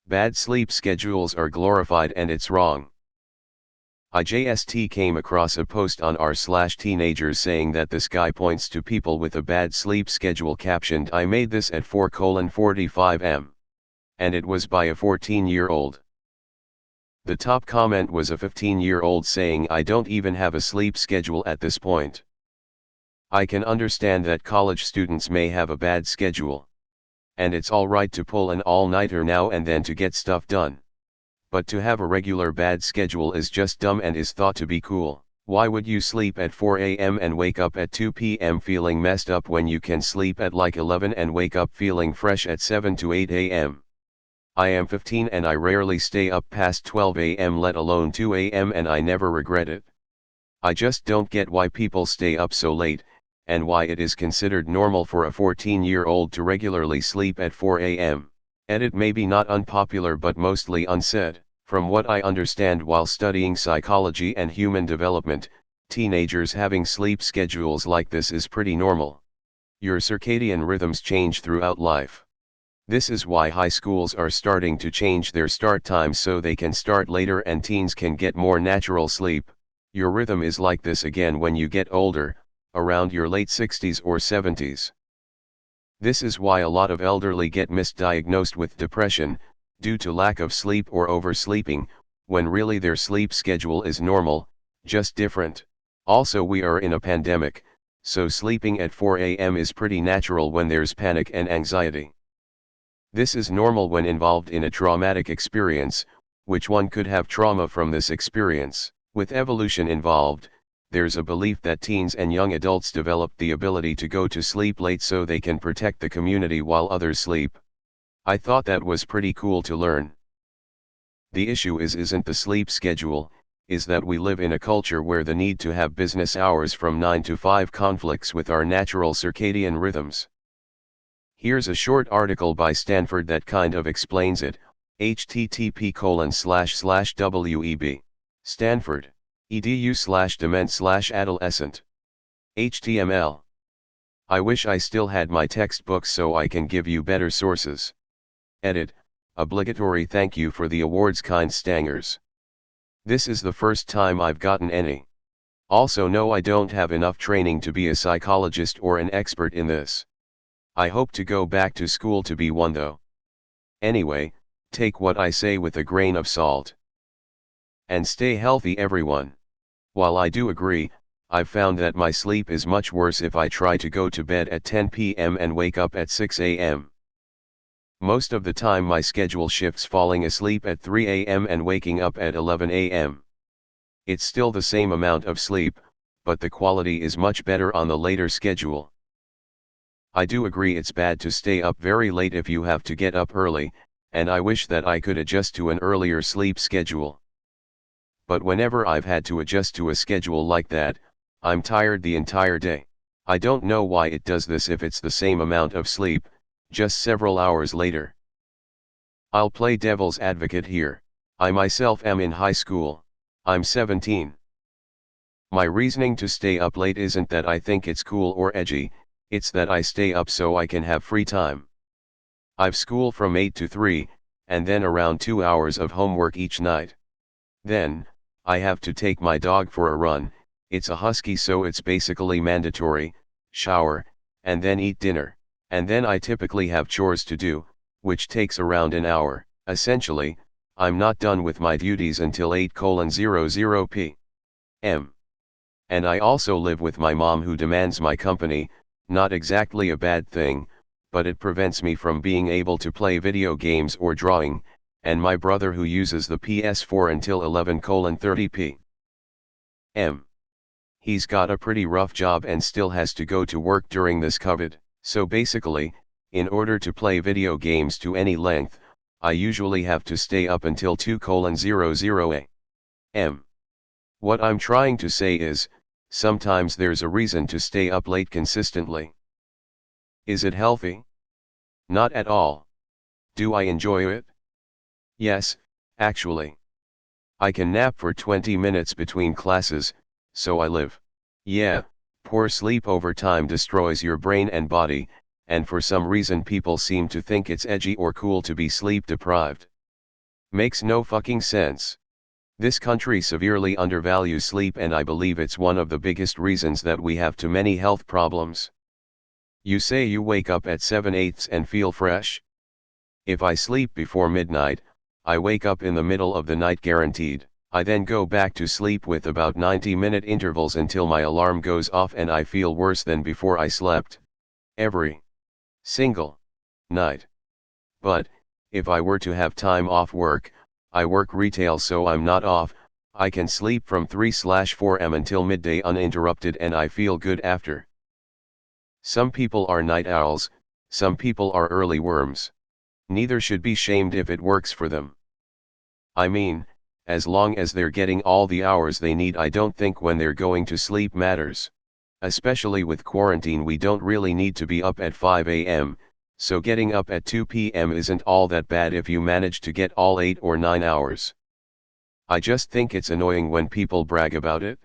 Bad sleep schedules are glorified and it's wrong. I just came across a post on r/teenagers saying that this guy points to people with a bad sleep schedule captioned "I made this at 4:45 am." And it was by a 14-year-old. The top comment was a 15-year-old saying "I don't even have a sleep schedule at this point." I can understand that college students may have a bad schedule. And it's alright to pull an all-nighter now and then to get stuff done. But to have a regular bad schedule is just dumb and is thought to be cool. Why would you sleep at 4 a.m. and wake up at 2 p.m. feeling messed up when you can sleep at like 11 and wake up feeling fresh at 7 to 8 a.m.? I am 15 and I rarely stay up past 12 a.m. let alone 2 a.m. and I never regret it. I just don't get why people stay up so late, and why it is considered normal for a 14-year-old to regularly sleep at 4 a.m. Edit maybe not unpopular but mostly unsaid. From what I understand while studying psychology and human development, teenagers having sleep schedules like this is pretty normal. Your circadian rhythms change throughout life. This is why high schools are starting to change their start times so they can start later and teens can get more natural sleep. Your rhythm is like this again when you get older, around your late 60s or 70s. This is why a lot of elderly get misdiagnosed with depression, due to lack of sleep or oversleeping, when really their sleep schedule is normal, just different. Also we are in a pandemic, so sleeping at 4 a.m. is pretty natural when there's panic and anxiety. This is normal when involved in a traumatic experience, which one could have trauma from this experience. With evolution involved, there's a belief that teens and young adults develop the ability to go to sleep late so they can protect the community while others sleep. I thought that was pretty cool to learn. The issue isn't the sleep schedule, is that we live in a culture where the need to have business hours from 9 to 5 conflicts with our natural circadian rhythms. Here's a short article by Stanford that kind of explains it. http://web. Stanford. edu/dement/adolescent. HTML. I wish I still had my textbooks so I can give you better sources. Edit. Obligatory thank you for the awards kind stangers. This is the first time I've gotten any. Also no, I don't have enough training to be a psychologist or an expert in this. I hope to go back to school to be one though. Anyway, take what I say with a grain of salt. And stay healthy everyone. While I do agree, I've found that my sleep is much worse if I try to go to bed at 10 p.m. and wake up at 6 a.m. Most of the time my schedule shifts falling asleep at 3 a.m. and waking up at 11 a.m. It's still the same amount of sleep, but the quality is much better on the later schedule. I do agree it's bad to stay up very late if you have to get up early, and I wish that I could adjust to an earlier sleep schedule. But whenever I've had to adjust to a schedule like that, I'm tired the entire day. I don't know why it does this if it's the same amount of sleep, just several hours later. I'll play devil's advocate here. I myself am in high school. I'm 17. My reasoning to stay up late isn't that I think it's cool or edgy, it's that I stay up so I can have free time. I've school from 8 to 3, and then around 2 hours of homework each night. Then, I have to take my dog for a run. It's a husky so it's basically mandatory, shower, and then eat dinner. And then I typically have chores to do, which takes around an hour. Essentially, I'm not done with my duties until 8:00 p.m. And I also live with my mom who demands my company, not exactly a bad thing, but it prevents me from being able to play video games or drawing, and my brother who uses the PS4 until 11:30 p.m. He's got a pretty rough job and still has to go to work during this COVID, so basically, in order to play video games to any length, I usually have to stay up until 2:00 a.m. What I'm trying to say is, sometimes there's a reason to stay up late consistently. Is it healthy? Not at all. Do I enjoy it? Yes, actually. I can nap for 20 minutes between classes, so I live. Yeah, poor sleep over time destroys your brain and body, and for some reason people seem to think it's edgy or cool to be sleep deprived. Makes no fucking sense. This country severely undervalues sleep, and I believe it's one of the biggest reasons that we have too many health problems. You say you wake up at 7/8 and feel fresh? If I sleep before midnight, I wake up in the middle of the night guaranteed. I then go back to sleep with about 90-minute intervals until my alarm goes off, and I feel worse than before I slept. Every single night. But, if I were to have time off work, I work retail so I'm not off, I can sleep from 3/4 am until midday uninterrupted and I feel good after. Some people are night owls, some people are early worms. Neither should be shamed if it works for them. I mean, as long as they're getting all the hours they need, I don't think when they're going to sleep matters. Especially with quarantine, we don't really need to be up at 5 a.m., so getting up at 2 p.m. isn't all that bad if you manage to get all 8 or 9 hours. I just think it's annoying when people brag about it.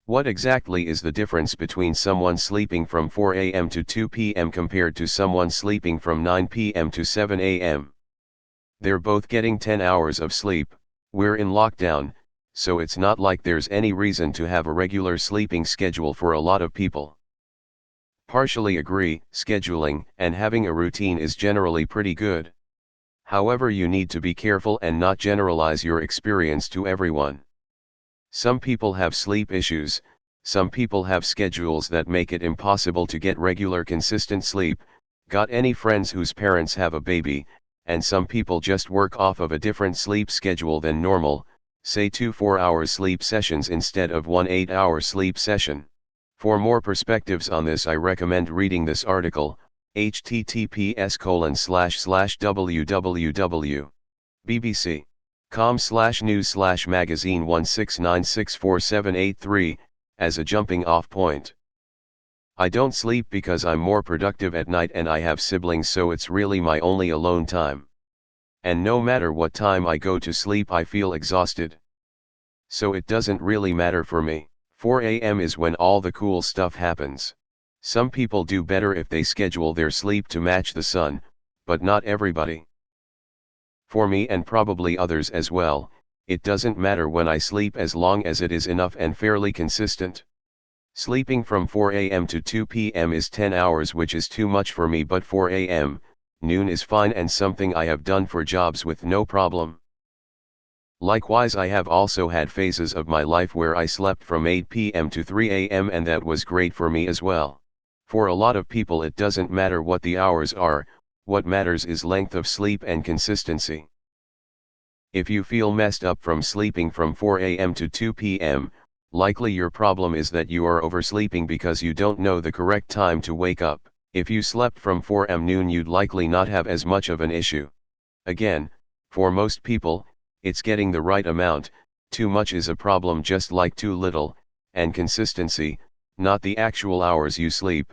What exactly is the difference between someone sleeping from 4 a.m. to 2 p.m. compared to someone sleeping from 9 p.m. to 7 a.m.? They're both getting 10 hours of sleep. We're in lockdown, so it's not like there's any reason to have a regular sleeping schedule for a lot of people. Partially agree, scheduling and having a routine is generally pretty good. However, you need to be careful and not generalize your experience to everyone. Some people have sleep issues, some people have schedules that make it impossible to get regular consistent sleep. Got any friends whose parents have a baby, and some people just work off of a different sleep schedule than normal, say 2 4-hour sleep sessions instead of 1 8-hour sleep session. For more perspectives on this, I recommend reading this article, https://www.bbc.com/news/magazine 1696478 as a jumping off point. I don't sleep because I'm more productive at night and I have siblings, so it's really my only alone time. And no matter what time I go to sleep, I feel exhausted. So it doesn't really matter for me. 4 a.m. is when all the cool stuff happens. Some people do better if they schedule their sleep to match the sun, but not everybody. For me, and probably others as well, it doesn't matter when I sleep as long as it is enough and fairly consistent. Sleeping from 4 a.m. to 2 p.m. is 10 hours, which is too much for me, but 4 a.m., noon is fine and something I have done for jobs with no problem. Likewise, I have also had phases of my life where I slept from 8 p.m. to 3 a.m. and that was great for me as well. For a lot of people it doesn't matter what the hours are, what matters is length of sleep and consistency. If you feel messed up from sleeping from 4 a.m. to 2 p.m., likely your problem is that you are oversleeping because you don't know the correct time to wake up. If you slept from 4 am noon, you'd likely not have as much of an issue. Again, for most people, it's getting the right amount. Too much is a problem just like too little, and consistency, not the actual hours you sleep.